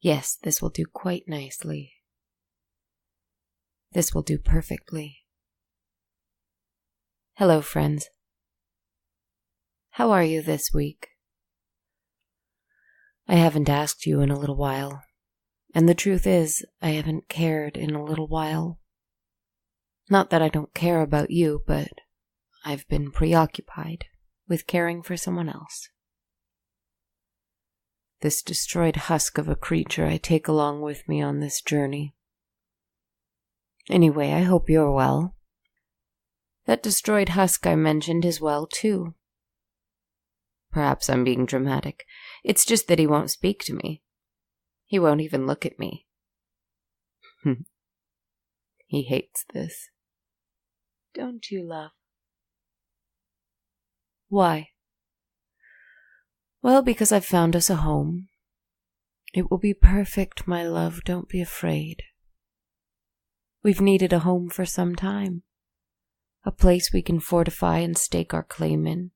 Yes, this will do quite nicely. This will do perfectly. Hello, friends. How are you this week? I haven't asked you in a little while, and the truth is, I haven't cared in a little while. Not that I don't care about you, but I've been preoccupied with caring for someone else. This destroyed husk of a creature I take along with me on this journey. Anyway, I hope you're well. That destroyed husk I mentioned is well, too. Perhaps I'm being dramatic. It's just that he won't speak to me. He won't even look at me. He hates this. Don't you, love? Why? Well, because I've found us a home. It will be perfect, my love, don't be afraid. We've needed a home for some time. A place we can fortify and stake our claim in.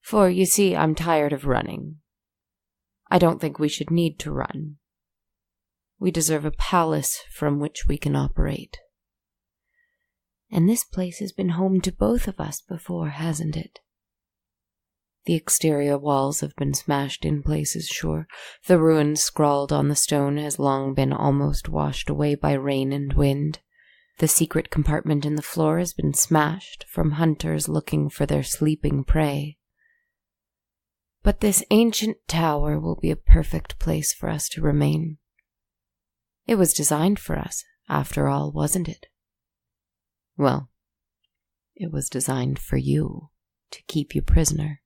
For, you see, I'm tired of running. I don't think we should need to run. We deserve a palace from which we can operate. And this place has been home to both of us before, hasn't it? The exterior walls have been smashed in places, sure. The ruin scrawled on the stone has long been almost washed away by rain and wind. The secret compartment in the floor has been smashed from hunters looking for their sleeping prey. But this ancient tower will be a perfect place for us to remain. It was designed for us, after all, wasn't it? Well, it was designed for you, to keep you prisoner.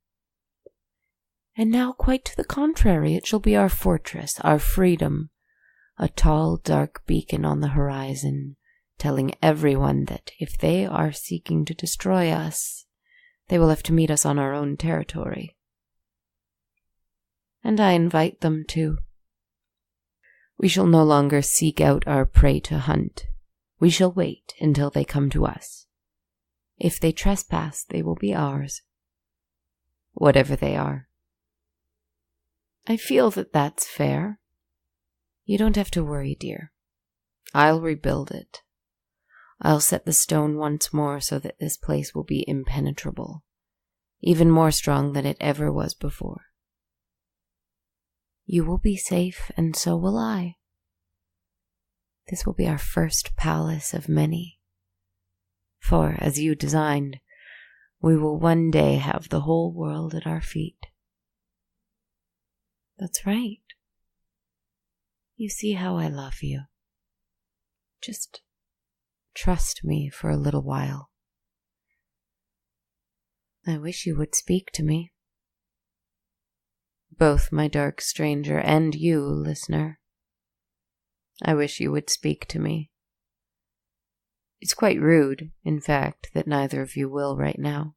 And now, quite to the contrary, it shall be our fortress, our freedom, a tall, dark beacon on the horizon, telling everyone that if they are seeking to destroy us, they will have to meet us on our own territory. And I invite them to. We shall no longer seek out our prey to hunt. We shall wait until they come to us. If they trespass, they will be ours. Whatever they are. I feel that that's fair. You don't have to worry, dear. I'll rebuild it. I'll set the stone once more so that this place will be impenetrable, even more strong than it ever was before. You will be safe, and so will I. This will be our first palace of many. For, as you designed, we will one day have the whole world at our feet. That's right. You see how I love you. Just trust me for a little while. I wish you would speak to me. Both my dark stranger and you, listener. I wish you would speak to me. It's quite rude, in fact, that neither of you will right now.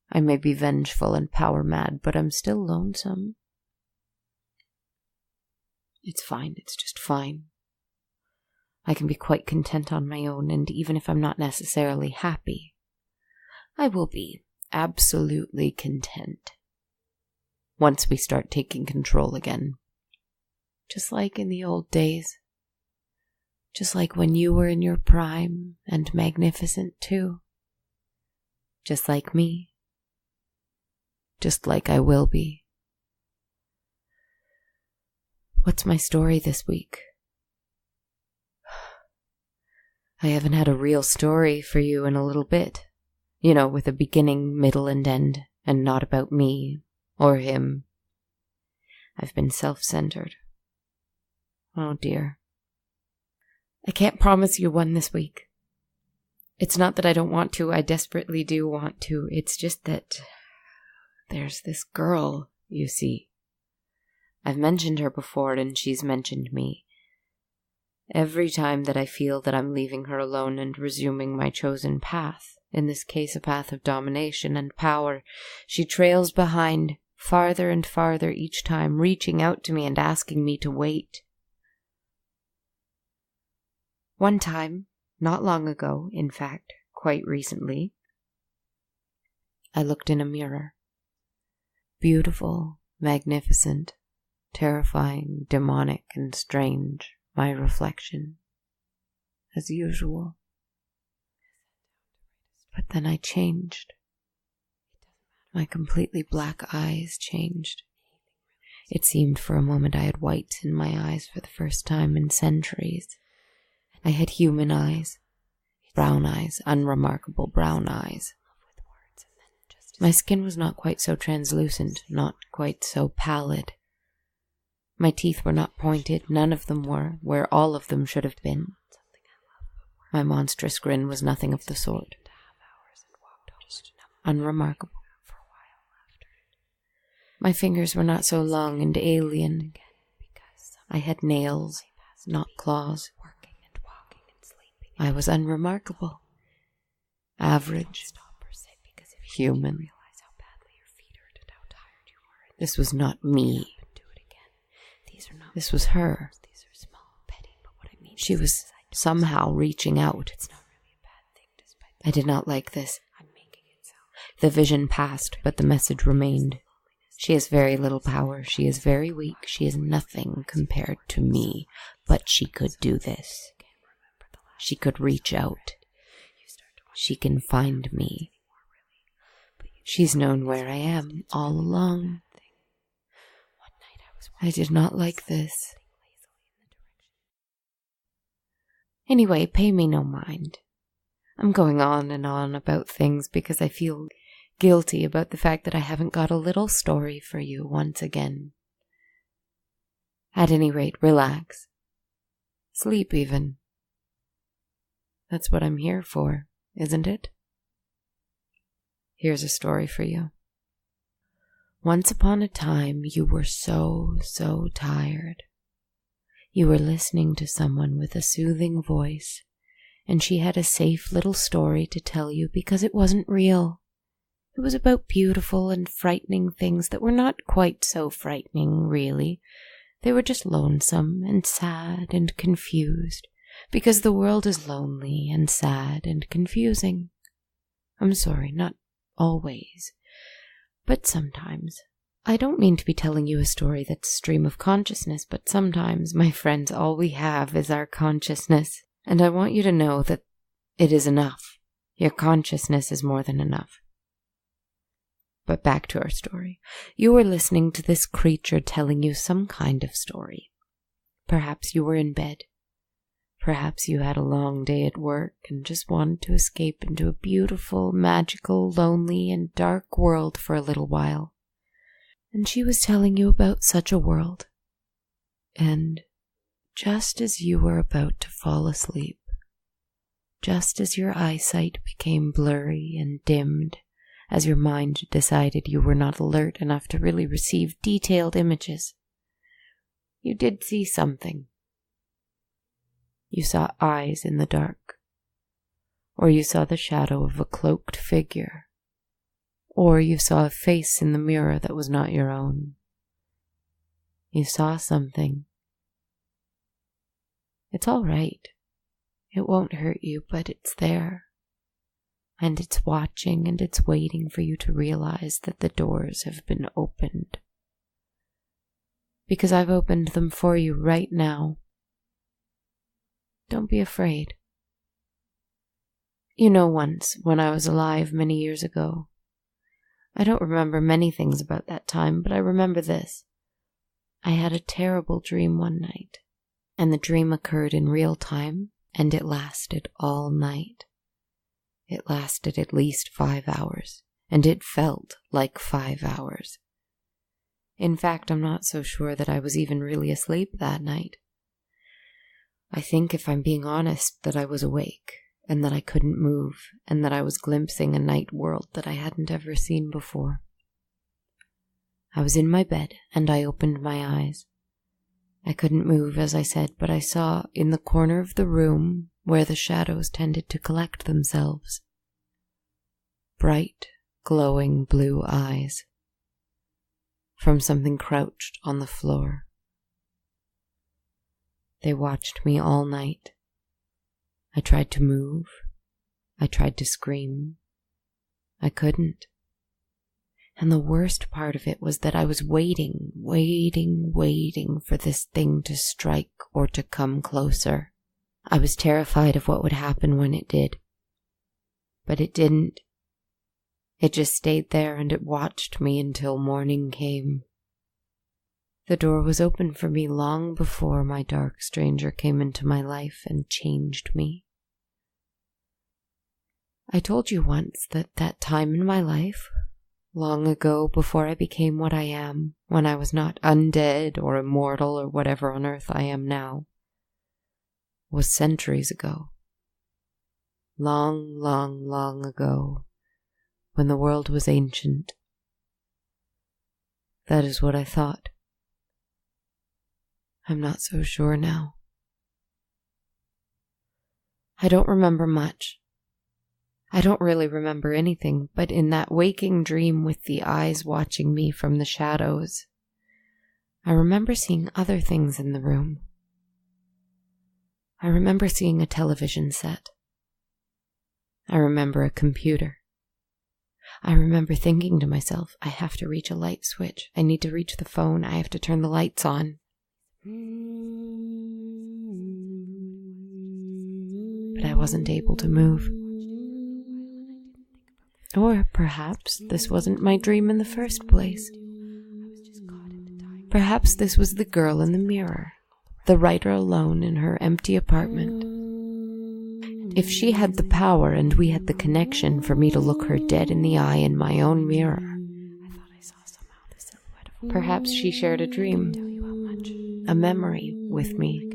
I may be vengeful and power-mad, but I'm still lonesome. It's fine, it's just fine. I can be quite content on my own, and even if I'm not necessarily happy, I will be absolutely content once we start taking control again. Just like in the old days. Just like when you were in your prime and magnificent too. Just like me. Just like I will be. What's my story this week? I haven't had a real story for you in a little bit, With a beginning, middle, and end, and not about me or him. I've been self-centered. Oh dear. I can't promise you one this week. It's not that I don't want to, I desperately do want to. It's just that there's this girl, you see. I've mentioned her before and she's mentioned me. Every time that I feel that I'm leaving her alone and resuming my chosen path, in this case a path of domination and power, she trails behind, farther and farther each time, reaching out to me and asking me to wait. One time, not long ago, in fact, quite recently, I looked in a mirror. Beautiful, magnificent, terrifying, demonic, and strange, my reflection, as usual. But then I changed. My completely black eyes changed. It seemed for a moment I had whites in my eyes for the first time in centuries. I had human eyes, brown eyes, unremarkable brown eyes. My skin was not quite so translucent, not quite so pallid. My teeth were not pointed, none of them were, where all of them should have been. My monstrous grin was nothing of the sort. Unremarkable. My fingers were not so long and alien. I had nails, not claws. I was unremarkable. Average. Human. This was not me. This was her. She was somehow reaching out. I did not like this. The vision passed, but the message remained. She has very little power. She is very weak. She is nothing compared to me. But she could do this. She could reach out. She can find me. She's known where I am all along. I did not like this. Anyway, pay me no mind. I'm going on and on about things because I feel guilty about the fact that I haven't got a little story for you once again. At any rate, relax. Sleep even. That's what I'm here for, isn't it? Here's a story for you. Once upon a time, you were so tired. You were listening to someone with a soothing voice, and she had a safe little story to tell you because it wasn't real. It was about beautiful and frightening things that were not quite so frightening, really. They were just lonesome and sad and confused, because the world is lonely and sad and confusing. I'm sorry, not always, but sometimes. I don't mean to be telling you a story that's stream of consciousness, but sometimes, my friends, all we have is our consciousness, and I want you to know that it is enough. Your consciousness is more than enough. But back to our story. You were listening to this creature telling you some kind of story. Perhaps you were in bed. Perhaps you had a long day at work and just wanted to escape into a beautiful, magical, lonely, and dark world for a little while. And she was telling you about such a world. And just as you were about to fall asleep, just as your eyesight became blurry and dimmed, as your mind decided you were not alert enough to really receive detailed images, you did see something. You saw eyes in the dark, or you saw the shadow of a cloaked figure, or you saw a face in the mirror that was not your own. You saw something. It's all right. It won't hurt you, but it's there. And it's watching and it's waiting for you to realize that the doors have been opened. Because I've opened them for you right now. Don't be afraid. You know, once, when I was alive many years ago, I don't remember many things about that time, but I remember this. I had a terrible dream one night, and the dream occurred in real time, and it lasted all night. It lasted at least 5 hours, and it felt like 5 hours. In fact, I'm not so sure that I was even really asleep that night. I think, if I'm being honest, that I was awake, and that I couldn't move, and that I was glimpsing a night world that I hadn't ever seen before. I was in my bed, and I opened my eyes. I couldn't move, as I said, but I saw, in the corner of the room, where the shadows tended to collect themselves, bright, glowing blue eyes from something crouched on the floor. They watched me all night. I tried to move. I tried to scream. I couldn't. And the worst part of it was that I was waiting for this thing to strike or to come closer. I was terrified of what would happen when it did. But it didn't. It just stayed there, and it watched me until morning came. The door was open for me long before my dark stranger came into my life and changed me. I told you once that time in my life, long ago, before I became what I am, when I was not undead or immortal or whatever on earth I am now, was centuries ago. Long ago, when the world was ancient. That is what I thought. I'm not so sure now. I don't remember much. I don't really remember anything, but in that waking dream with the eyes watching me from the shadows, I remember seeing other things in the room. I remember seeing a television set. I remember a computer. I remember thinking to myself, I have to reach a light switch. I need to reach the phone. I have to turn the lights on. But I wasn't able to move. Or perhaps this wasn't my dream in the first place. Perhaps this was the girl in the mirror, the writer alone in her empty apartment. If she had the power and we had the connection for me to look her dead in the eye in my own mirror, perhaps she shared a dream, a memory with me.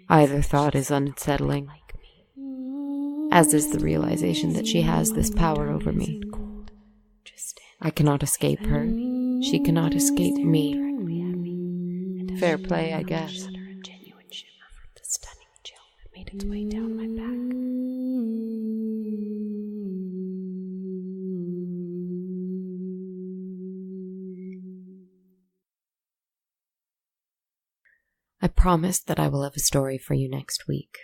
Either thought is unsettling, as is the realization that she has this power over me. I cannot escape her. She cannot escape me. Fair play, I guess. Made its way down my back. I promise that I will have a story for you next week.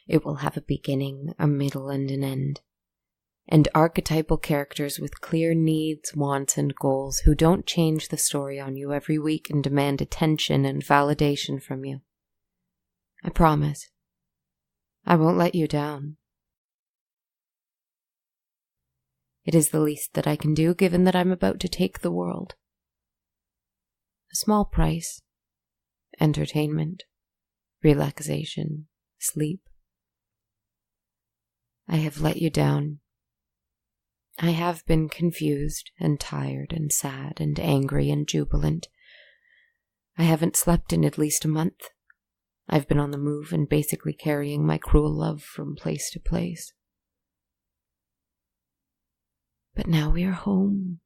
It will have a beginning, a middle, and an end. And archetypal characters with clear needs, wants, and goals who don't change the story on you every week and demand attention and validation from you. I promise. I won't let you down. It is the least that I can do, given that I'm about to take the world. A small price. Entertainment. Relaxation. Sleep. I have let you down. I have been confused and tired and sad and angry and jubilant. I haven't slept in at least a month. I've been on the move and basically carrying my cruel love from place to place. But now we are home.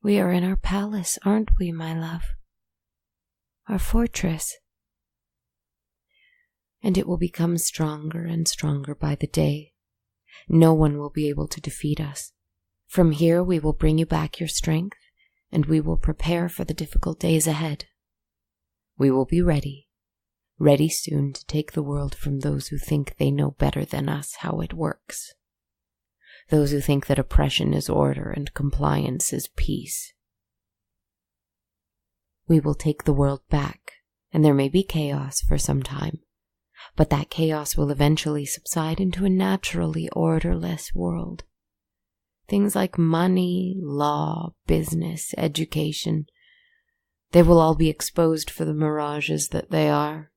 We are in our palace, aren't we, my love? Our fortress. And it will become stronger and stronger by the day. No one will be able to defeat us. From here we will bring you back your strength, and we will prepare for the difficult days ahead. We will be ready soon to take the world from those who think they know better than us how it works. Those who think that oppression is order and compliance is peace. We will take the world back, and there may be chaos for some time, but that chaos will eventually subside into a naturally orderless world. Things like money, law, business, education, they will all be exposed for the mirages that they are.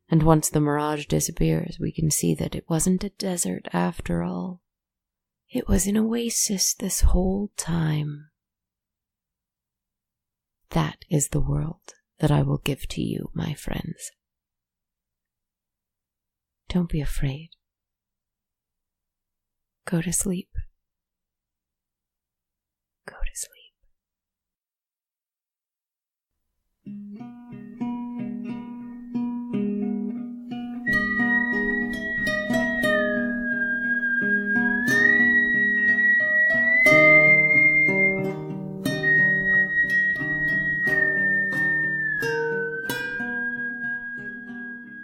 And once the mirage disappears, we can see that it wasn't a desert after all. It was an oasis this whole time. That is the world that I will give to you, my friends. Don't be afraid. Go to sleep. Go to sleep.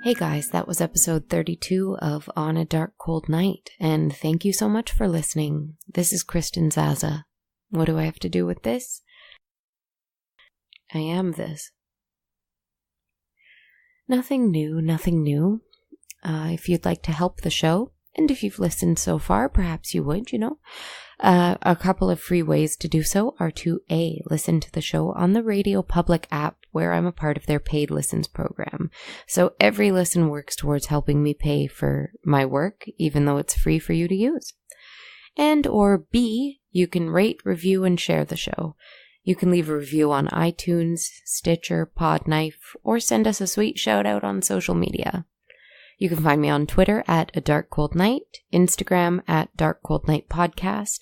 Hey guys, that was episode 32 of On a Dark Cold Night, and thank you so much for listening. This is Kristen Zaza. What do I have to do with this? I am this. Nothing new. If you'd like to help the show, and if you've listened so far, perhaps you would, A couple of free ways to do so are to A, listen to the show on the Radio Public app, where I'm a part of their paid listens program. So every listen works towards helping me pay for my work, even though it's free for you to use. And or B, you can rate, review, and share the show. You can leave a review on iTunes, Stitcher, Podknife, or send us a sweet shout out on social media. You can find me on Twitter at A Dark Cold Night, Instagram at Dark Cold Night Podcast,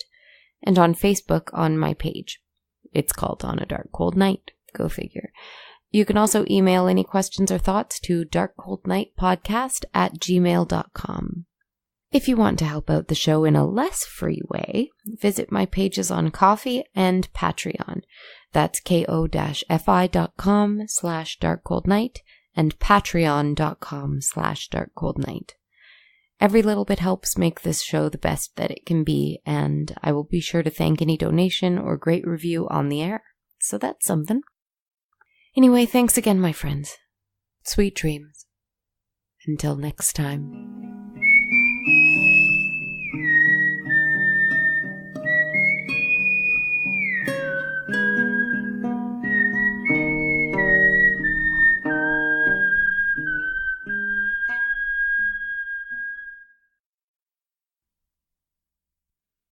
and on Facebook on my page. It's called On a Dark Cold Night. Go figure. You can also email any questions or thoughts to darkcoldnightpodcast@gmail.com. If you want to help out the show in a less free way, visit my pages on Ko-fi and Patreon. That's ko-fi.com/darkcoldnight and patreon.com/darkcoldnight. Every little bit helps make this show the best that it can be, and I will be sure to thank any donation or great review on the air. So that's something. Anyway, thanks again, my friends. Sweet dreams. Until next time.